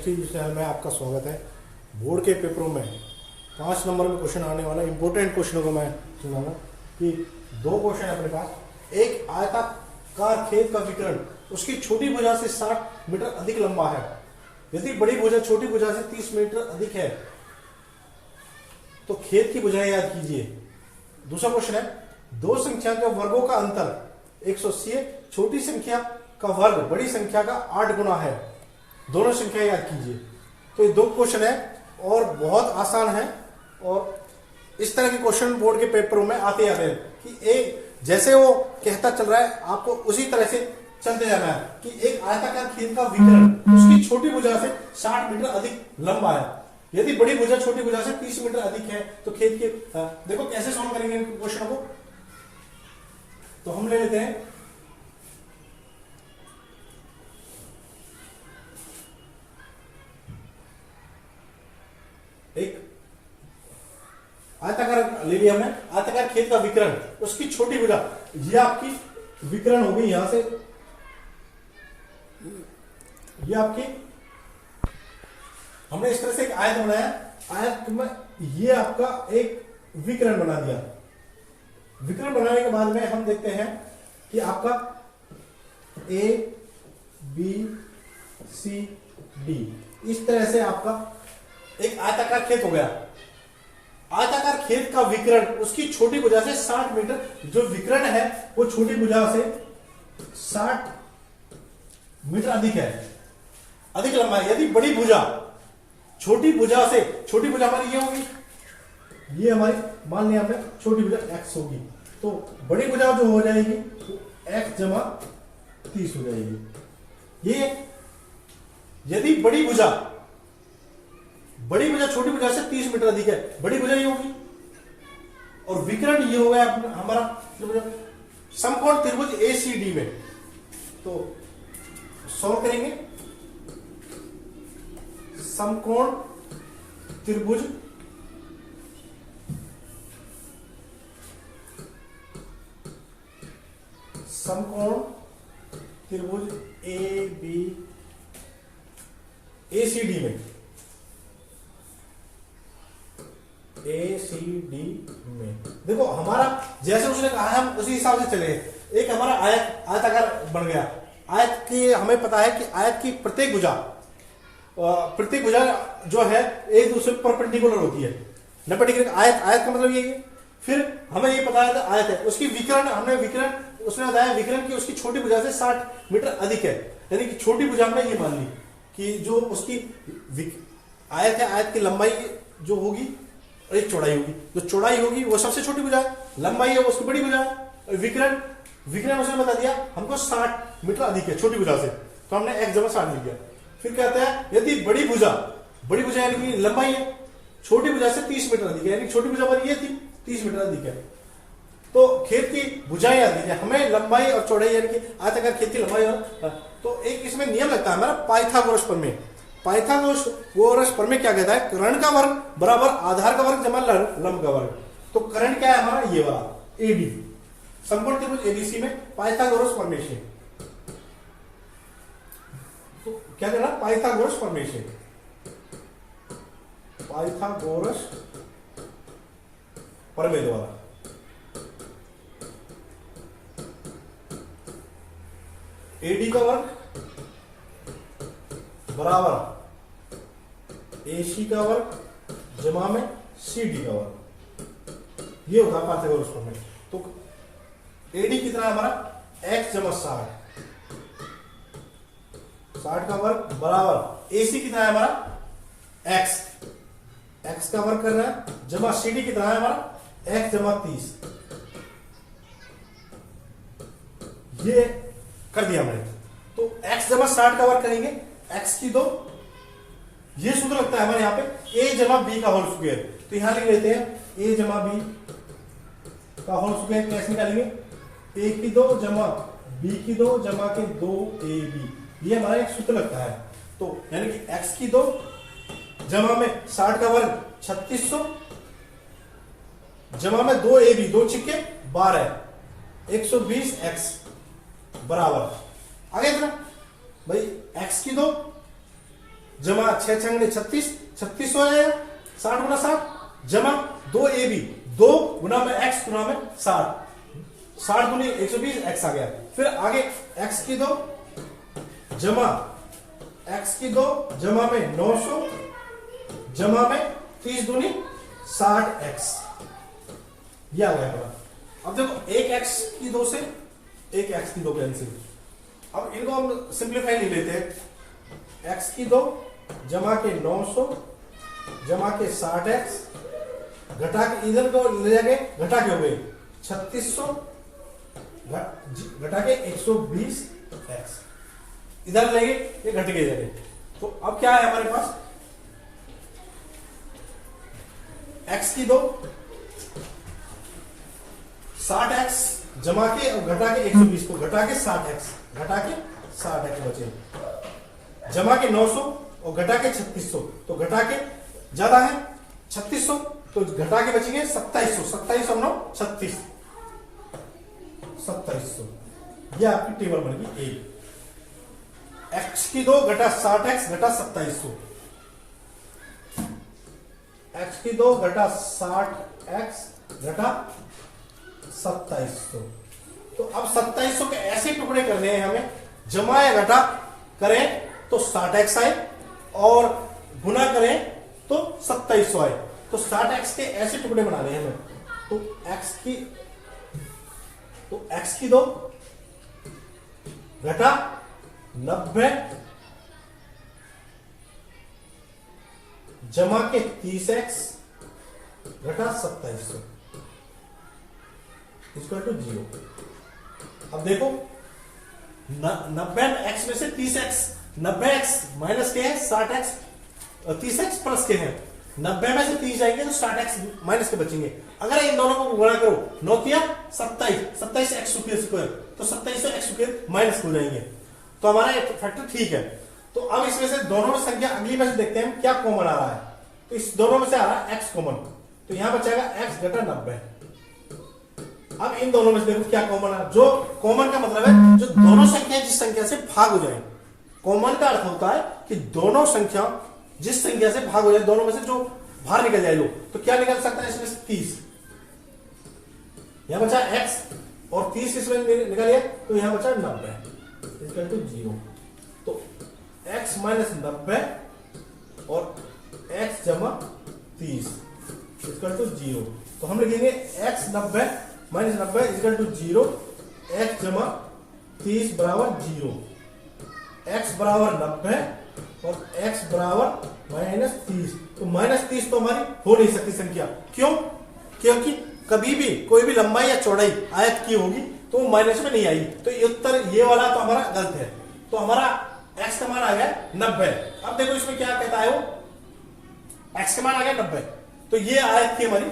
Chemistry channel में आपका स्वागत है। बोर्ड के पेपरों में 5 नंबर में क्वेश्चन आने वाला इंपॉर्टेंट क्वेश्चनों को मैं सुनाऊंगा कि 2 क्वेश्चन है अपने पास। एक आयताकार खेत का विकर्ण उसकी छोटी भुजा से 60 मीटर अधिक लंबा है, यदि बड़ी भुजा छोटी भुजा से 30 मीटर अधिक है तो खेत की भुजाएं याद कीजिए। दूसरा क्वेश्चन है, 2 संख्या के वर्गों का अंतर 180 है, छोटी संख्या का वर्ग बड़ी संख्या का 8 गुना है, दोनों संख्या याद कीजिए। तो ये 2 क्वेश्चन है और बहुत आसान है और इस तरह के क्वेश्चन बोर्ड के पेपरों में आते हैं कि एक जैसे वो कहता चल रहा है आपको उसी तरह से चलते जाना है कि एक आयताकार खेत का विकर्ण उसकी छोटी भुजा से 60 मीटर अधिक लंबा है, यदि बड़ी भुजा छोटी भुजा से 30 मीटर अधिक है तो खेत के देखो कैसे सॉल्व करेंगे इन क्वेश्चन को। तो हम ले लेते हैं एक आयताकार ले लिया हमने, आयताकार खेत का विकर्ण उसकी छोटी भुजा, ये आपकी विकर्ण होगी, यहां से ये आपकी हमने इस तरह से एक आयत बनाया, आयत में ये आपका एक विकर्ण बना दिया। विकर्ण बनाने के बाद में हम देखते हैं कि आपका ए बी सी डी इस तरह से आपका एक आयताकार खेत हो गया। आयताकार खेत का विकर्ण उसकी छोटी भुजा से 60 मीटर, जो विकर्ण है वो छोटी भुजा से 60 मीटर अधिक है, अधिक लंबा है। यदि बड़ी भुजा छोटी भुजा से, छोटी भुजा हमारी ये होगी, ये हमारी मान लिया हमने छोटी भुजा x होगी, तो बड़ी भुजा जो हो जाएगी तो x जमा 30 हो जाएगी। ये यदि बड़ी भुजा छोटी भुजा से 30 मीटर अधिक है, बड़ी भुजा ये होगी और विकर्ण ये हो गया हमारा समकोण त्रिभुज एसीडी में। तो सॉल्व करेंगे, समकोण त्रिभुज ए बी एसीडी में, एसीडी में देखो हमारा जैसे उसने कहा है हम उसी हिसाब से चले। एक हमारा आयताकार बन गया, आयत की हमें पता है कि आयत की प्रत्येक भुजा जो है एक दूसरे पर परपेंडिकुलर होती है, 90 डिग्री। आयत का मतलब ये है। फिर हमें ये पता है आयत है, उसकी विकर्ण हमने विकर्ण उसने बताया विकर्ण की उसकी छोटी भुजा से 60 मीटर अधिक है, यानी कि छोटी भुजा में ये मान ली कि जो उसकी आयत है, आयत की लंबाई जो होगी और एक चौड़ाई होगी, जो चौड़ाई होगी वो सबसे छोटी भुजा है, लंबाई है वो उसकी बड़ी भुजा है। विकर्ण उसने बता दिया हमको 60 मीटर अधिक है छोटी भुजा से, तो हमने x जमा 60 लिख दिया। फिर कहता है यदि बड़ी भुजा यानी कि लंबाई है छोटी भुजा से 30 मीटर अधिक है, यानी छोटी भुजा पर ये थी 30 मीटर अधिक है, तो खेत की भुजाएं याद कीजिए हमें, लंबाई और चौड़ाई यानी कि आयताकार खेत की लंबाई और तो एक इसमें नियम लगता है हमारा पाइथागोरस प्रमेय। पाइथागोरस प्रमेय क्या कहता है, कर्ण का वर्ग बराबर आधार का वर्ग जमा लंब का वर्ग। तो कर्ण क्या है हमारा ये वाला एडी, समकोण त्रिभुज एबीसी में पाइथागोरस प्रमेय से, तो क्या कहना पाइथागोरस प्रमेय से, पाइथागोरस प्रमेय द्वारा एडी का वर्ग बराबर एसी का वर्ग जमा में सीडी का वर्ग, ये होता है पाइथागोरस प्रमेय। तो एडी कितना है हमारा x जमा 60 का वर्ग बराबर एसी कितना है हमारा x का वर्ग कर रहा है जमा सीडी कितना है हमारा x जमा 30, ये कर दिया हमने। तो x जमा 60 का वर्ग करेंगे, x की 2, ये सूत्र लगता है हमारे यहाँ पे a जमा b का होल स्क्वायर, तो यहां लिख लेते हैं a जमा b का होल स्क्वायर। कैसे निकालेंगे, a की 2 जमा b की 2 जमा के 2ab, ये हमारा एक सूत्र लगता है। तो यानी कि x की 2 जमा में 60 का वर्ग 3600 जमा में 2ab, 2 छिक्के 12, 120x बराबर आगे इतना भाई x की 2 जमा 6 छंगे 36, 36 हो जाएगा 60 गुना 60 जमा 2ab 2 गुना में x गुना में 60, 60 गुनी 120 x आ गया। फिर आगे x की 2 जमा x की 2 जमा में 900 जमा में 30 दूनी 60x, यह आ गया पता। अब देखो एक x की 2 से एक x की 2 कैंसिल, अब इनको हम सिंप्लीफाई नहीं लेते हैं। x की 2 जमा के 900 जमा के 60x घटा के इधर को ले जाके घटा के हो गई 3600 घटा के 120x, इधर लेंगे ये घट के जाएंगे। तो अब क्या है हमारे पास x की 2 60x जमा के और घटा के 120 को घटा के 60x बचे, जमा के 900 और घटा के 3600 तो घटा के ज्यादा है 3600 तो घटा के बचेंगे 2700, 27 और 9 36, 2700, यह आपकी टेबल बन गई ए। x की 2 घटा 60x घटा 2700, x की 2 घटा 60x घटा 2700। तो अब 2700 के ऐसे टुकड़े करने हैं हमें, जमा या घटा करें तो 60x आए और गुना करें तो 2700 आए। तो 60x के ऐसे टुकड़े बनाने हैं हमें। तो x की 2 घटा 90 जमा के 30x घटा 2700 इक्वल टू 0। अब देखो 90x में से 30x, 90x माइनस के है 60x, 30x प्लस के हैं, 90 में से 30 जाएंगे तो 60x माइनस के बचेंगे। अगर इन दोनों को गुणा करो 9 किया 27, 27 x स्क्वायर तो 2700 x स्क्वायर माइनस हो जाएंगे। तो हमारा फैक्टर ठीक है। तो अब इसमें से दोनों में संख्या अगली में से देखते हैं क्या कॉमन आ रहा है। तो इस दोनों में से आ रहा है x कॉमन, तो यहां बचेगा x घटा 90। अब इन दोनों में से देखो क्या कॉमन है। जो कॉमन का मतलब है जो दोनों संख्या जिस संख्या से भाग हो जाए। कॉमन का अर्थ होता है कि दोनों संख्या जिस संख्या से भाग हो जाए, दोनों में से जो बाहर निकल जाए लो, तो क्या निकल सकता है इसमें से 30, यहां बचा x और 30 इसमें निकल गया तो यहां बचा 90 इक्वल टू 0। तो x माइनस 90 और x जमा 30 इक्वल टू 0। तो हम लिखेंगे x 90 minus 90 equal to 0, x जमा 30 बराबर 0, x बराबर 90 और x बराबर माइनस 30। तो माइनस 30 तो हमारी हो नहीं सकती संख्या। क्यों? क्योंकि कभी भी कोई भी लंबाई या चौड़ाई आयत की होगी तो वो माइनस में नहीं आई। तो ये उत्तर ये वाला तो हमारा गलत है। तो हमारा x का मान आ गया 90। अब देखो इसमें क्या कहता है वो, x का मान आ गया 90। तो ये आयत थी हमारी,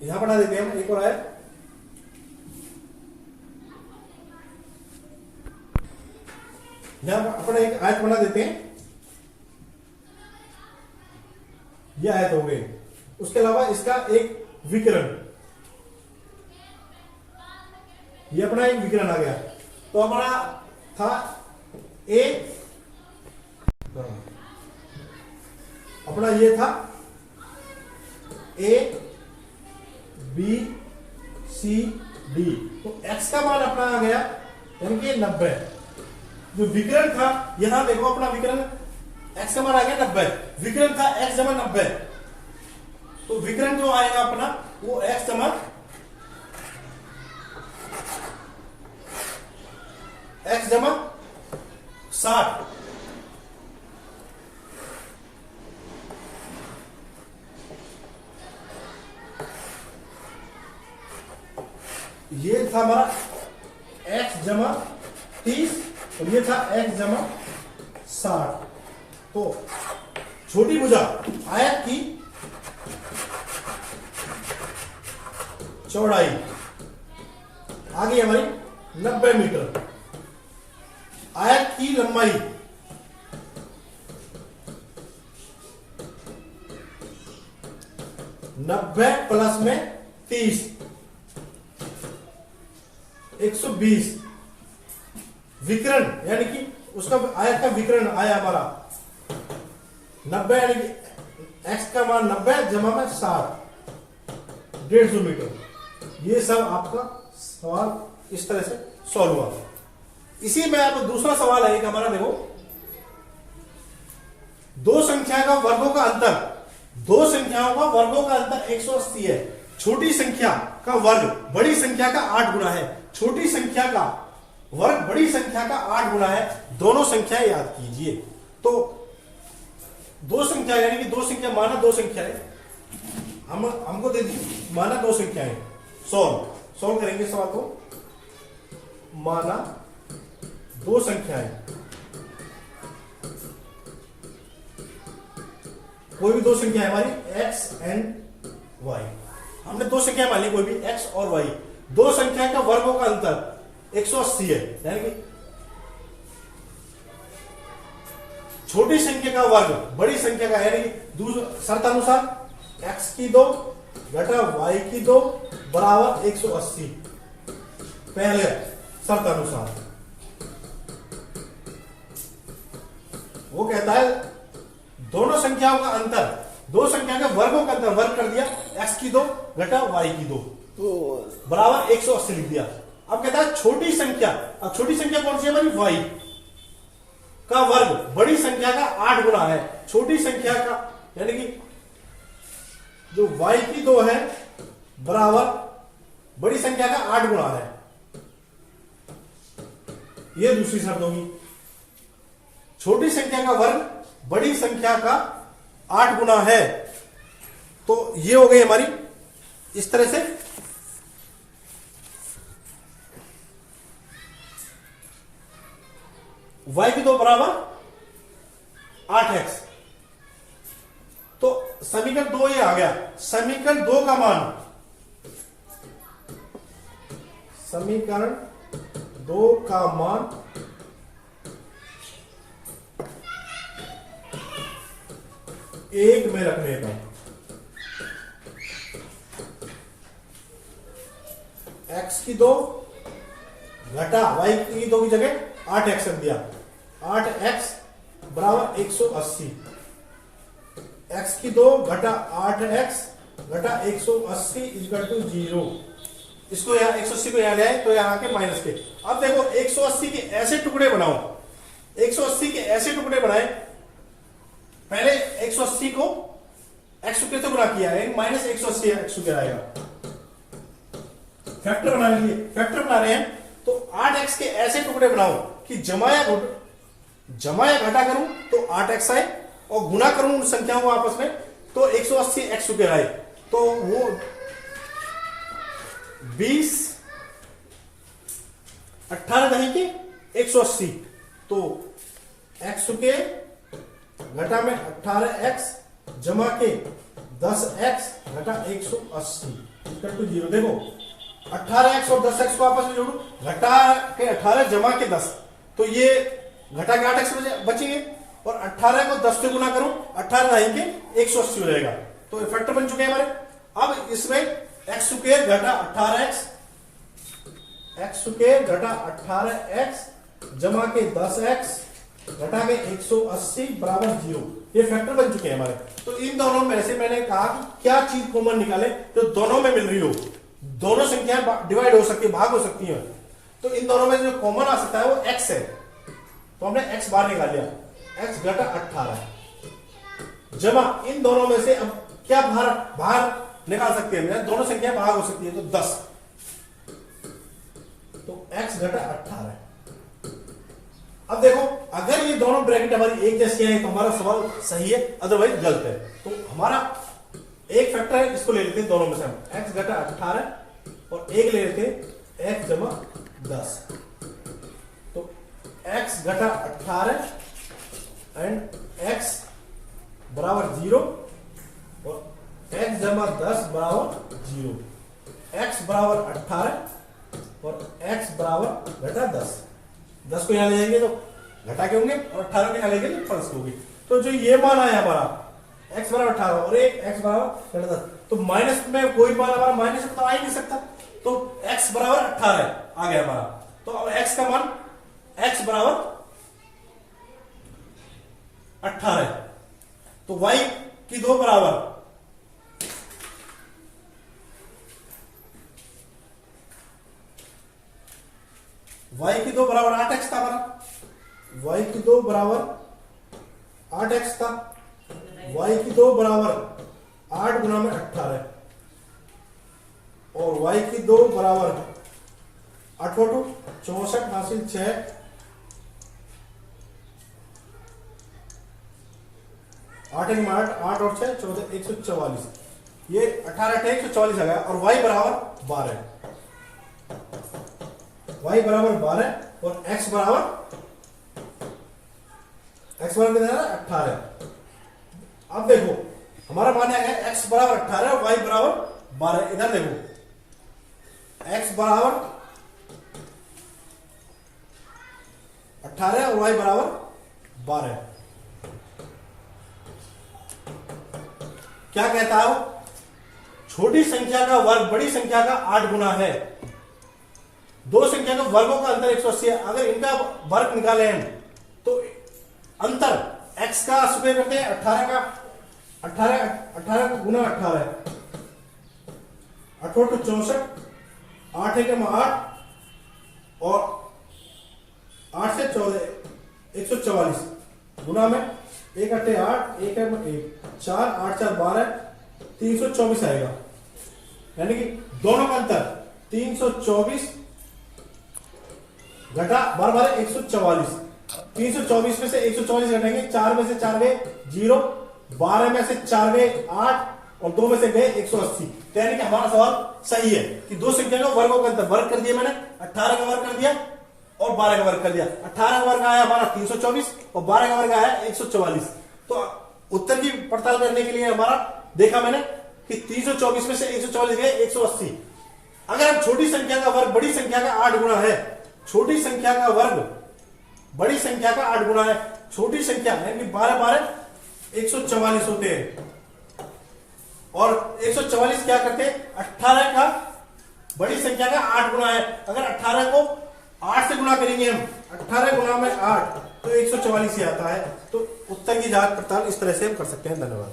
यहां बना देते हैं हम एक और आयत। यहां अपना एक आयत बना देते हैं, यह आयत हो गई। उसके अलावा इसका एक विकर्ण, यह अपना एक विकर्ण आ गया। तो हमारा था ए, अपना ये था ए बी सी डी। तो x का मान अपना आ गया यानी कि 90। जो विकर्ण था यहां देखो अपना विकर्ण x का मान आ गया 90, विकर्ण था x जमा 90। तो विकर्ण जो आएगा अपना वो x जमा x जमा 60। ये था हमारा x जमा 30 और ये था x जमा 60। तो छोटी भुजा आयत की चौड़ाई आ गई हमारी 90 मीटर, आयत की लंबाई 90 प्लस में 30 120। विकर्ण यानी कि उसका आयत का विकर्ण आया हमारा 90, यानी कि एक्स का मान 90 जमा में 60, 150 मीटर। ये सब आपका सवाल इस तरह से सॉल्व हुआ। इसी में आप दूसरा सवाल है एक हमारा, देखो दो संख्या का वर्गों का अंतर, दो संख्याओं का वर्गों का अंतर 180 है। छोटी संख्या का वर्ग बड़ी संख्या का 8 गुना है, छोटी संख्या का वर्ग बड़ी संख्या का 8 गुना है। दोनों संख्याएं याद कीजिए। तो दो संख्या यानी कि दो संख्या, माना दो संख्या है, हमको दे दी माना दो संख्याएं, सॉल्व करेंगे सवाल को। माना दो संख्याएं, कोई भी दो संख्या है हमारी x एंड y, हमने दो संख्या मान ली कोई भी x और y, दो संख्या का वर्गों का अंतर 180 है, यानी कि छोटी संख्या का वर्ग बड़ी संख्या का, यानी कि शर्त अनुसार x की 2 घटा y की 2 बराबर 180, पहले शर्त अनुसार। वो कहता है दोनों संख्याओं का अंतर, दो संख्या के वर्गों का अंतर, वर्ग कर दिया, x की 2 घटा y की 2 बराबर 180 लिख दिया। अब कहता है छोटी संख्या, अब छोटी संख्या कौन सी है हमारी, y का वर्ग बड़ी संख्या का 8 गुना है। छोटी संख्या का यानी कि जो y की 2 है बराबर बड़ी संख्या का 8 गुना है, यह दूसरी शर्त होगी। छोटी संख्या का वर्ग बड़ी संख्या का 8 गुना है, तो ये हो गई हमारी इस तरह से। y की 2 बराबर 8x, तो समीकरण 2 ये आ गया। समीकरण 2 का मान, समीकरण 2 का मान एक में रखने पर x की 2 घटा y की 2 की जगह 8x रख दिया, 8x बराबर 180, x की 2 घटा 8x घटा 180 इक्वल टू 0। इसको यहां 180 को यहां ले आए तो यहां के माइनस के। अब देखो 180 के ऐसे टुकड़े बनाओ, 180 के ऐसे टुकड़े बनाए, पहले 180 को x स्क्वायर से गुणा किया है, माइनस 180 x स्क्वायर आएगा। फैक्टर बना लीजिए, फैक्टर बना रहे हैं तो 8x के ऐसे टुकड़े बनाओ कि जमा या घटा करूं तो 8x आए, और गुणा करूं उन संख्याओं को आपस में तो 180 x स्क्वायर आए। तो वो 20 18 दही के 180, तो x स्क्वायर घटा में 18x जमा के 10x घटा 180 इक्वल टू 0। देखो 18x और 10x को आपस में जोड़ू, घटा के 18 जमा के 10, तो ये घटा के 8x बचेंगे, और 18 को 10 से गुना करूं 18 रहेंगे 180 हो जाएगा। तो फैक्टर बन चुके हैं हमारे। अब इसमें x स्क्वायर घटा 18x, x स्क्वायर घटा 18x जमा के 10x घटा के 180 बराबर 0, ये फैक्टर बन चुके हैं हमारे। तो इन दोनों में से मैंने कहा कि क्या चीज कॉमन निकाले जो दोनों में मिल रही हो, दोनों संख्याएं डिवाइड हो सकती है, भाग हो सकती हैं, तो इन दोनों में जो कॉमन आ सकता है वो x है, तो हमने x बाहर निकाल लिया, x घटा 18 जमा इन दोनों में से अब क्या बाहर निकाल सकते हैं, दोनों संख्याएं भाग हो सकती है, तो 10, तो x घटा 18। अब देखो अगर ये दोनों ब्रैकेट हमारी एक जैसी है तो हमारा सवाल सही है, अदरवाइज गलत है। तो हमारा एक फैक्टर है, इसको ले लेते हैं दोनों में से हम, x घटा 18 और एक ले लेते हैं x जमा 10। तो x घटा 18 एंड x बराबर 0 और x जमा 10 बराबर 0, x बराबर 18 और x बराबर घटा 10। 10 को यहां ले जाएंगे तो घटा के होंगे और 18 को यहां ले जाएंगे तो फर्स्ट होगी। तो जो ये मान आया हमारा x बराबर 18 और एक x बराबर 10, तो माइनस में कोई मान हमारा माइनस में तो आ ही नहीं सकता, तो x बराबर 18 आ गया हमारा। तो अब x का मान x बराबर 18, तो y की 2 बराबर y की 2 बराबर 8x था हमारा, y की 2 बराबर 8x था, y की 2 बराबर 8 गुना में 18 और y की 2 बराबर 8 64 हासिल 6 8 में 8 और 6 14 144, ये 18 144 आ गया और y बराबर 12, y बराबर 12 और x बराबर कितना है 18। अब देखो हमारा मान आ गया x बराबर 18 और y बराबर 12। इधर देखो x बराबर 18 और y बराबर 12। क्या कहता है वो? छोटी संख्या का वर्ग बड़ी संख्या का 8 गुना है। दो संख्या का वर्गों का अंतर 180 है। अगर इनका वर्ग निकाले हम तो अंतर x का स्क्वायर करते हैं 18 गुना 18 8 64 8 एक 8 और 8 से 14 144 गुना में 1 8 8 1 1 4 8 4 12 324 आएगा, यानी कि दोनों का अंतर 324 घटा 12 144। 324 में से 144 घटेंगे, 4 में से 4 गए 0, 12 में से 4 गए 8 और 2 में से गए 180। तो यानी कि हमारा सवाल सही है कि दो संख्या का वर्गों का अंतर वर्ग कर दिया मैंने, 18 का वर्ग कर दिया और 12 का वर्ग कर दिया। 18 का वर्ग आया हमारा 324 और 12 का वर्ग आया 144। तो उत्तर की पड़ताल करने के लिए हमारा देखा मैंने कि 324 में से 144 गए 180। अगर हम छोटी संख्या का वर्ग बड़ी संख्या का 8 गुना है, छोटी संख्या का वर्ग बड़ी संख्या का 8 गुना है, छोटी संख्या यानी 12 12 144 होते हैं और 144 क्या करते हैं 18 का बड़ी संख्या का 8 गुना है। अगर 18 को 8 से गुना करेंगे हम, 18 गुना में 8 तो 144 ही आता है। तो उत्तर की जांच पड़ताल इस तरह से हम कर सकते हैं। धन्यवाद।